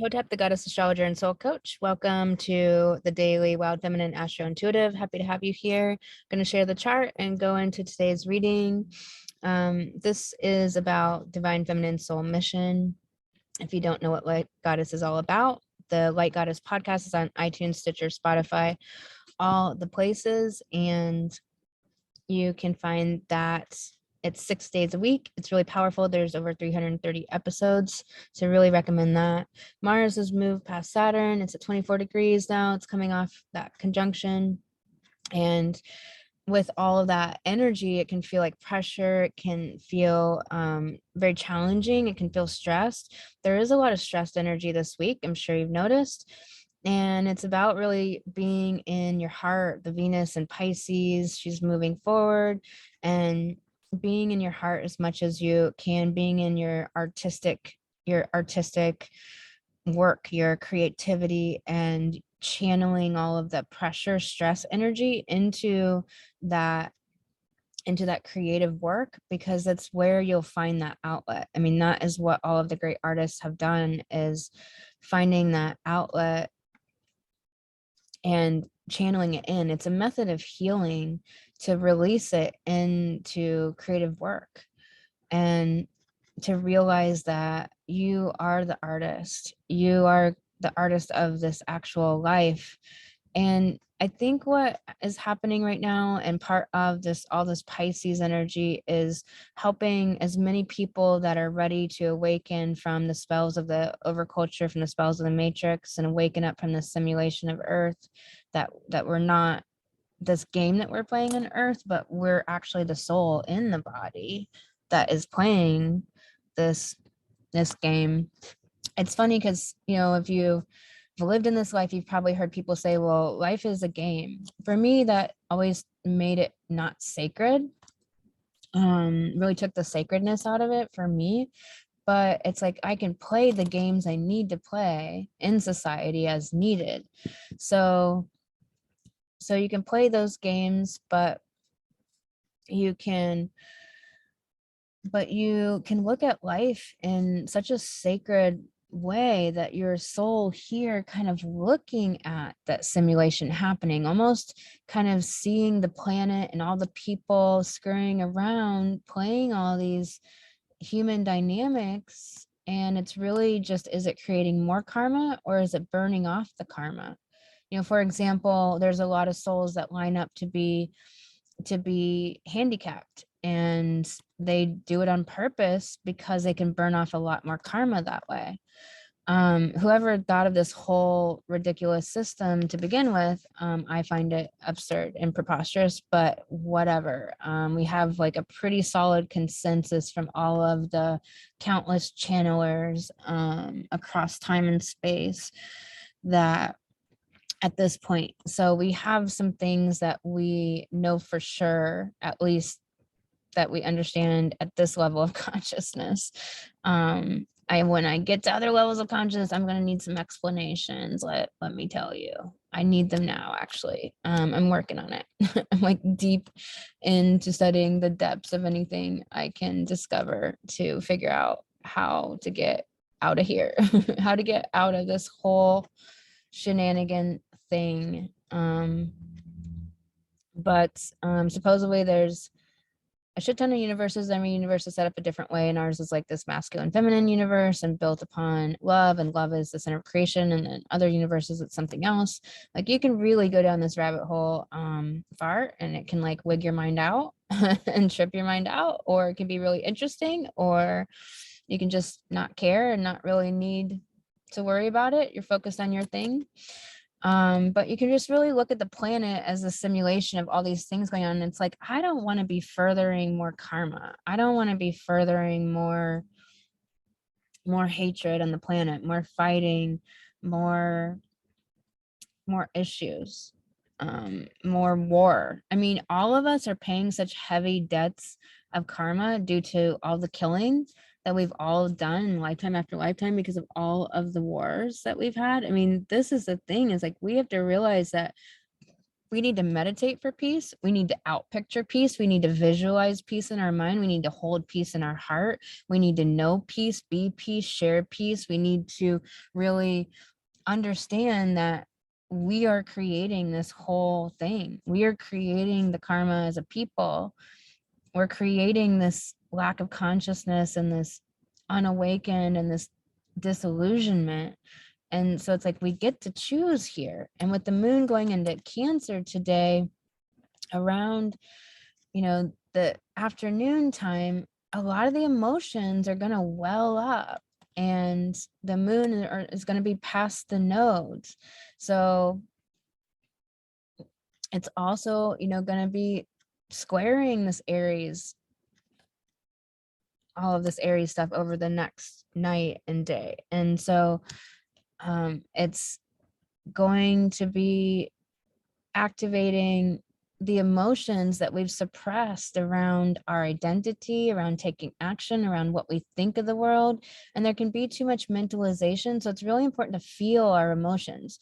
Hotep, the goddess astrologer and soul coach. Welcome to the daily Wild Feminine Astro Intuitive. Happy to have you here. I'm going to share the chart and go into today's reading. This is about Divine Feminine Soul Mission. If you don't know what Light Goddess is all about, the Light Goddess podcast is on iTunes, Stitcher, Spotify, all the places, and you can find that it's 6 days a week. It's really powerful. There's over 330 episodes. So I really recommend that. Mars has moved past Saturn. It's at 24 degrees now. It's coming off that conjunction. And with all of that energy, it can feel like pressure. It can feel very challenging. It can feel stressed. There is a lot of stressed energy this week. I'm sure you've noticed. And it's about really being in your heart. The Venus and Pisces, she's moving forward, and being in your heart as much as you can, being in your artistic work, your creativity, and channeling all of the pressure, stress energy into that creative work, because that's where you'll find that outlet. I mean, that is what all of the great artists have done, is finding that outlet and channeling it in. It's a method of healing to release it into creative work, and to realize that you are the artist. You are the artist of this actual life. And I think what is happening right now, and part of this, all this Pisces energy, is helping as many people that are ready to awaken from the spells of the overculture, from the spells of the matrix, and awaken up from the simulation of Earth, that we're not this game that we're playing on Earth, but we're actually the soul in the body that is playing this game. It's funny because, if you've lived in this life, you've probably heard people say, well, life is a game. For me, that always made it not sacred. Really took the sacredness out of it for me. But it's like I can play the games I need to play in society as needed. So you can play those games, but you can look at life in such a sacred way, that your soul here kind of looking at that simulation happening, almost kind of seeing the planet and all the people scurrying around, playing all these human dynamics. And it's really just, is it creating more karma, or is it burning off the karma? For example, there's a lot of souls that line up to be handicapped, and they do it on purpose because they can burn off a lot more karma that way. Whoever thought of this whole ridiculous system to begin with, I find it absurd and preposterous, but whatever. We have like a pretty solid consensus from all of the countless channelers across time and space that at this point. So we have some things that we know for sure, at least that we understand at this level of consciousness. When I get to other levels of consciousness, I'm going to need some explanations. Let me tell you, I need them now, actually. I'm working on it. I'm like deep into studying the depths of anything I can discover to figure out how to get out of here, how to get out of this whole shenanigan thing. But supposedly there's a shit ton of universes. Every universe is set up a different way, and ours is like this masculine feminine universe and built upon love, and love is the center of creation. And then other universes, it's something else. Like, you can really go down this rabbit hole far, and it can like wig your mind out and trip your mind out, or it can be really interesting, or you can just not care and not really need to worry about it. You're focused on your thing. But you can just really look at the planet as a simulation of all these things going on. And it's like, I don't want to be furthering more karma. I don't want to be furthering more hatred on the planet, more fighting, more issues, more war. I mean, all of us are paying such heavy debts of karma due to all the killing that we've all done lifetime after lifetime, because of all of the wars that we've had. I mean, this is the thing, is like, we have to realize that We need to meditate for peace. We need to outpicture peace. We need to visualize peace in our mind. We need to hold peace in our heart. We need to know peace, be peace, share peace. We need to really understand that we are creating this whole thing. We are creating the karma as a people. We're creating this lack of consciousness and this unawakened and this disillusionment. And so it's like we get to choose here. And with the moon going into Cancer today, around, the afternoon time, a lot of the emotions are going to well up, and the moon is going to be past the nodes. So it's also, going to be squaring this Aries, all of this Aries stuff over the next night and day. And so it's going to be activating the emotions that we've suppressed around our identity, around taking action, around what we think of the world. And there can be too much mentalization. So it's really important to feel our emotions.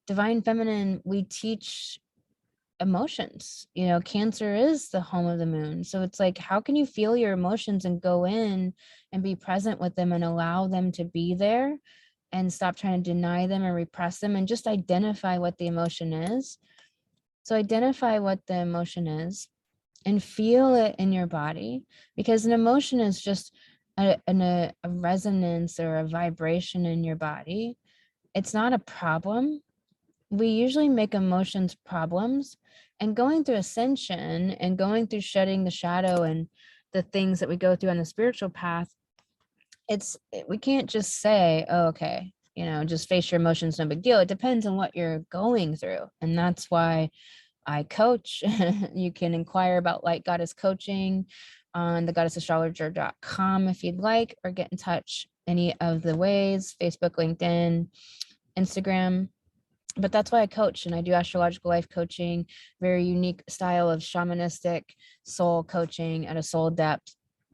Divine Feminine, we teach emotions. Cancer is the home of the moon. So it's like, how can you feel your emotions and go in and be present with them and allow them to be there, and stop trying to deny them or repress them, and just identify what the emotion is. So identify what the emotion is and feel it in your body, because an emotion is just a resonance or a vibration in your body. It's not a problem. We usually make emotions problems, and going through ascension and going through shedding the shadow and the things that we go through on the spiritual path, we can't just say, oh, okay, just face your emotions, no big deal. It depends on what you're going through. And that's why I coach. You can inquire about Light Goddess Coaching on thegoddessastrologer.com if you'd like, or get in touch any of the ways, Facebook, LinkedIn, Instagram. But that's why I coach, and I do astrological life coaching, very unique style of shamanistic soul coaching at a soul depth.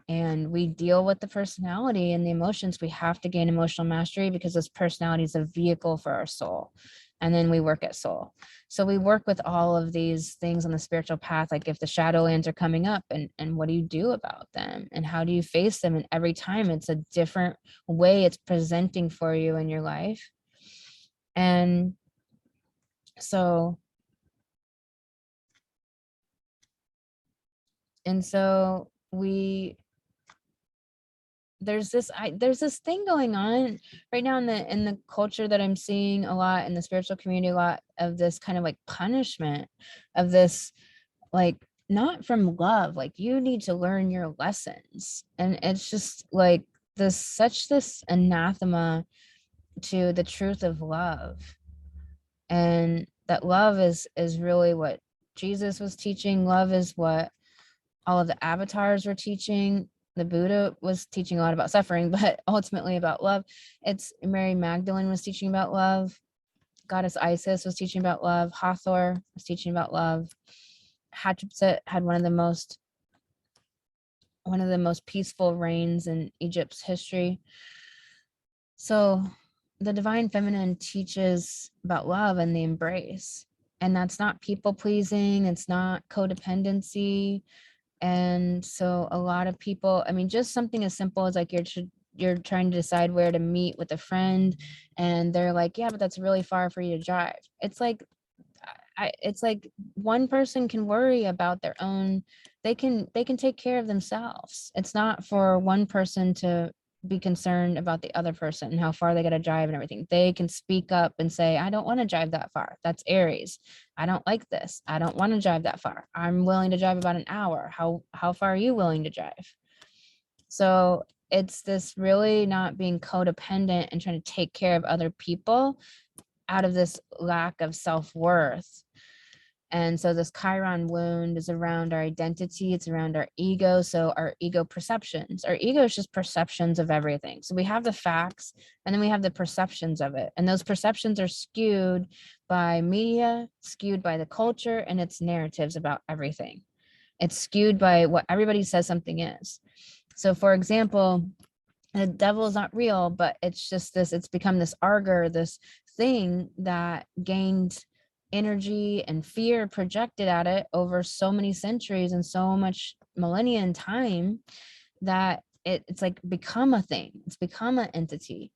And we deal with the personality and the emotions. We have to gain emotional mastery because this personality is a vehicle for our soul. And then we work at soul. So we work with all of these things on the spiritual path, like if the shadowlands are coming up, and what do you do about them, and how do you face them? And every time it's a different way it's presenting for you in your life. And so there's this thing going on right now in the culture that I'm seeing a lot in the spiritual community, a lot of this kind of like punishment of this, like, not from love, like you need to learn your lessons. And it's just like this anathema to the truth of love. And that love is really what Jesus was teaching. Love is what all of the avatars were teaching. The Buddha was teaching a lot about suffering, but ultimately about love. It's Mary Magdalene was teaching about love. Goddess Isis was teaching about love. Hathor was teaching about love. Hatshepsut had one of the most peaceful reigns in Egypt's history. So the Divine Feminine teaches about love and the embrace. And that's not people pleasing. It's not codependency. And so a lot of people, just something as simple as like you're trying to decide where to meet with a friend, and they're like, yeah, but that's really far for you to drive. It's like, it's like one person can worry about their own, they can take care of themselves. It's not for one person to be concerned about the other person and how far they got to drive and everything. They can speak up and say, I don't want to drive that far. That's Aries. I don't like this. I don't want to drive that far. I'm willing to drive about an hour. How far are you willing to drive? So it's this really not being codependent and trying to take care of other people out of this lack of self-worth. And so this Chiron wound is around our identity. It's around our ego. So our ego perceptions. Our ego is just perceptions of everything. So we have the facts, and then we have the perceptions of it. And those perceptions are skewed by media, skewed by the culture, and its narratives about everything. It's skewed by what everybody says something is. So for example, the devil is not real, but it's just this, it's become this argur, this thing that gained energy and fear projected at it over so many centuries and so much millennia in time that it's like become a thing. It's become an entity.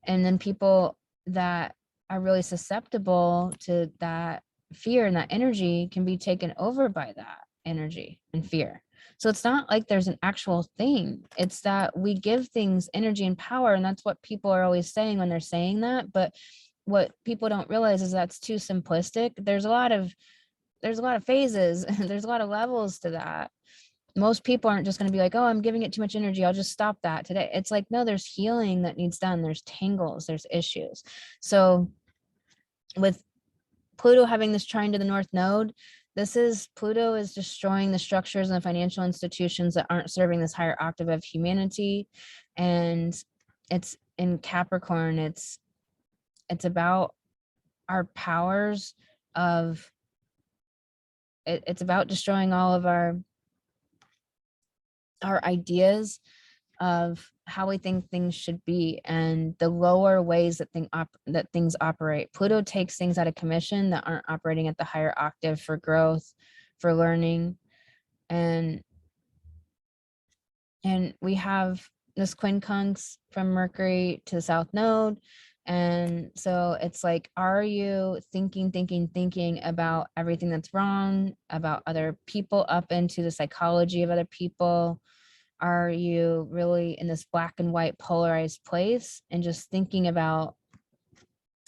And then people that are really susceptible to that fear and that energy can be taken over by that energy and fear. So it's not like there's an actual thing. It's that we give things energy and power. And that's what people are always saying when they're saying that. But what people don't realize is that's too simplistic. There's a lot of phases. There's a lot of levels to that. Most people aren't just going to be like, oh, I'm giving it too much energy, I'll just stop that today. It's like, no, there's healing that needs done. There's tangles, there's issues. So with Pluto having this trine to the North Node, Pluto is destroying the structures and the financial institutions that aren't serving this higher octave of humanity. And it's in Capricorn. It's about our powers of it's about destroying all of our ideas of how we think things should be and the lower ways that things operate. Pluto takes things out of commission that aren't operating at the higher octave for growth, for learning. And we have this quincunx from Mercury to the South Node. And so it's like, are you thinking about everything that's wrong, about other people, up into the psychology of other people? Are you really in this black and white polarized place and just thinking about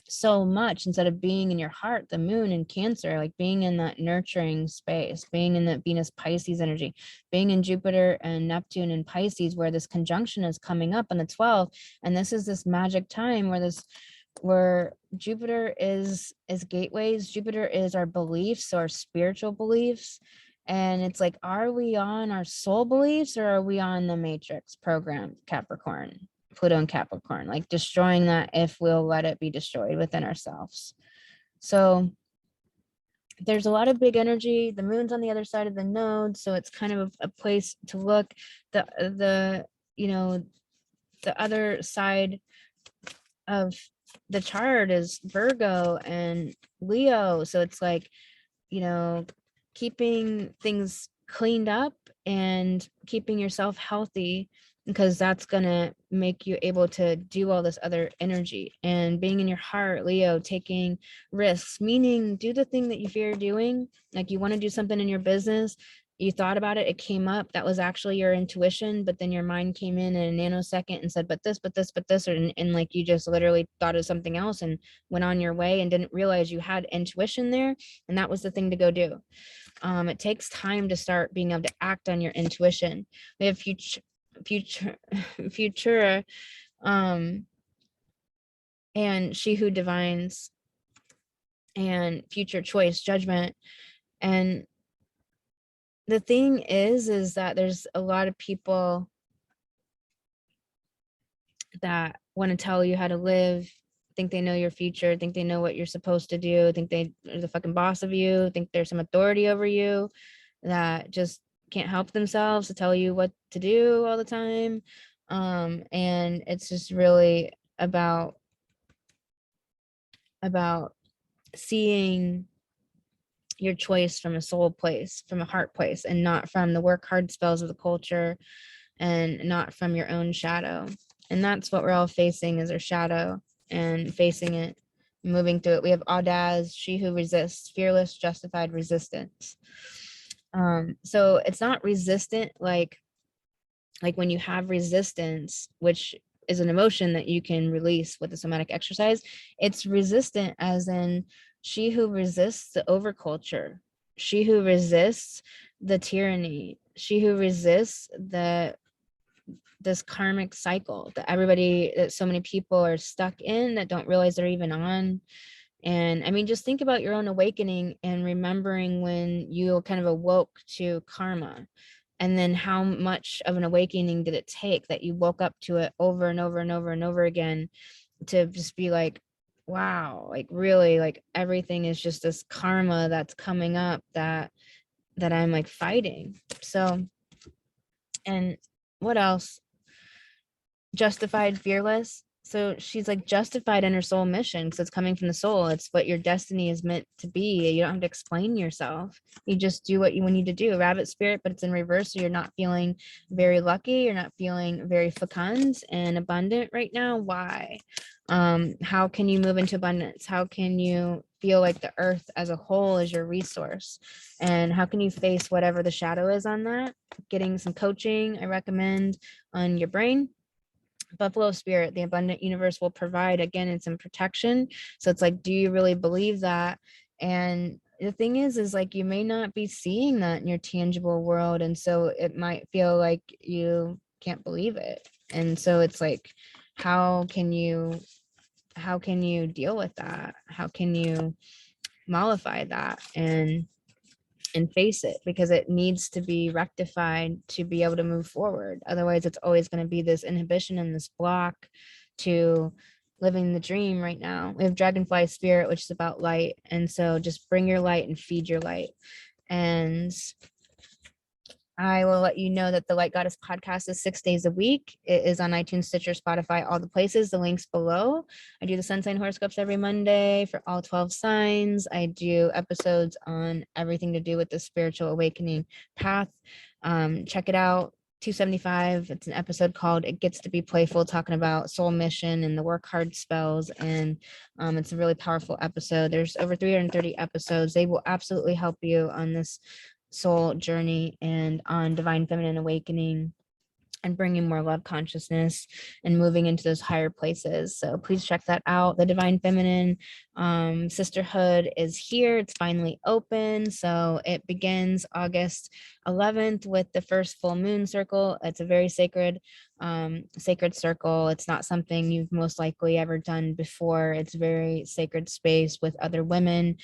so much instead of being in your heart, the moon in Cancer, like being in that nurturing space, being in that Venus Pisces energy, being in Jupiter and Neptune in Pisces, where this conjunction is coming up on the 12th. And this is this magic time where Jupiter is gateways. Jupiter is our beliefs, our spiritual beliefs. And it's like, are we on our soul beliefs or are we on the matrix program, Capricorn, Pluto and Capricorn, like destroying that if we'll let it be destroyed within ourselves. So there's a lot of big energy. The moon's on the other side of the node. So it's kind of a place to look. The other side of the chart is Virgo and Leo. So it's like, keeping things cleaned up and keeping yourself healthy, because that's going to make you able to do all this other energy. And being in your heart, Leo, taking risks, meaning do the thing that you fear doing. Like, you want to do something in your business, you thought about it, it came up, that was actually your intuition, but then your mind came in a nanosecond and said, but this, and like you just literally thought of something else and went on your way and didn't realize you had intuition there. And that was the thing to go do. It takes time to start being able to act on your intuition. We have Futura, and She Who Divines, and Future Choice, Judgment. And the thing is that there's a lot of people that want to tell you how to live, think they know your future, think they know what you're supposed to do, think they are the fucking boss of you, think there's some authority over you, that just can't help themselves to tell you what to do all the time. And it's just really about seeing your choice from a soul place, from a heart place, and not from the work hard spells of the culture, and not from your own shadow. And that's what we're all facing, is our shadow, and facing it, moving through it. We have Audaz, She Who Resists, Fearless, Justified Resistance. So it's not resistant like when you have resistance, which is an emotion that you can release with the somatic exercise. It's resistant as in she who resists the overculture, she who resists the tyranny, she who resists this karmic cycle that so many people are stuck in that don't realize they're even on. And I mean, just think about your own awakening and remembering when you kind of awoke to karma, and then how much of an awakening did it take that you woke up to it over and over and over and over again, to just be like, wow, like really, like everything is just this karma that's coming up that I'm like fighting. So, and what else? Justified, fearless. So she's like justified in her soul mission because it's coming from the soul. It's what your destiny is meant to be. You don't have to explain yourself. You just do what you need to do. Rabbit spirit, but it's in reverse. So you're not feeling very lucky. You're not feeling very fecund and abundant right now. Why? How can you move into abundance? How can you feel like the earth as a whole is your resource? And how can you face whatever the shadow is on that? Getting some coaching, I recommend, on your brain. Buffalo spirit, the abundant universe will provide. Again, it's in protection. So it's like, do you really believe that? And the thing is like, you may not be seeing that in your tangible world. And so it might feel like you can't believe it. And so it's like, how can you deal with that? How can you mollify that and face it, because it needs to be rectified to be able to move forward. Otherwise, it's always going to be this inhibition and this block to living the dream right now. We have dragonfly spirit, which is about light. And so just bring your light and feed your light. And I will let you know that the Light Goddess podcast is 6 days a week. It is on iTunes, Stitcher, Spotify, all the places. The links below. I do the sun sign horoscopes every Monday for all 12 signs. I do episodes on everything to do with the spiritual awakening path. Check it out. 275. It's an episode called It Gets to Be Playful, talking about soul mission and the work hard spells. And it's a really powerful episode. There's over 330 episodes. They will absolutely help you on this soul journey and on divine feminine awakening and bringing more love consciousness and moving into those higher places. So please check that out. The Divine Feminine Sisterhood is here. It's finally open. So it begins August 11th with the first full moon circle. It's a very sacred circle. It's not something you've most likely ever done before. It's very sacred space with other women,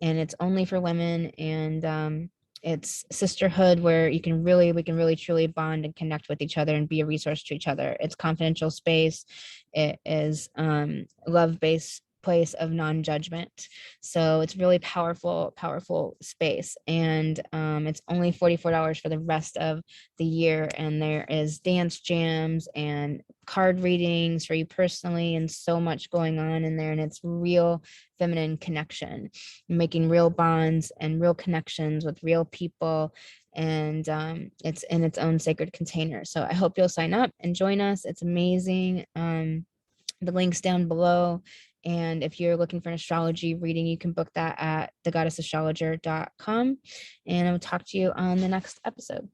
and it's only for women. And it's sisterhood where we can really truly bond and connect with each other and be a resource to each other. It's confidential space. It is love-based place of non-judgment. So it's really powerful space. And it's only $44 for the rest of the year. And there is dance jams and card readings for you personally, and so much going on in there. And it's real feminine connection, making real bonds and real connections with real people. And it's in its own sacred container. So I hope you'll sign up and join us. It's amazing. The link's down below. And if you're looking for an astrology reading, you can book that at thegoddessastrologer.com. And I'll talk to you on the next episode.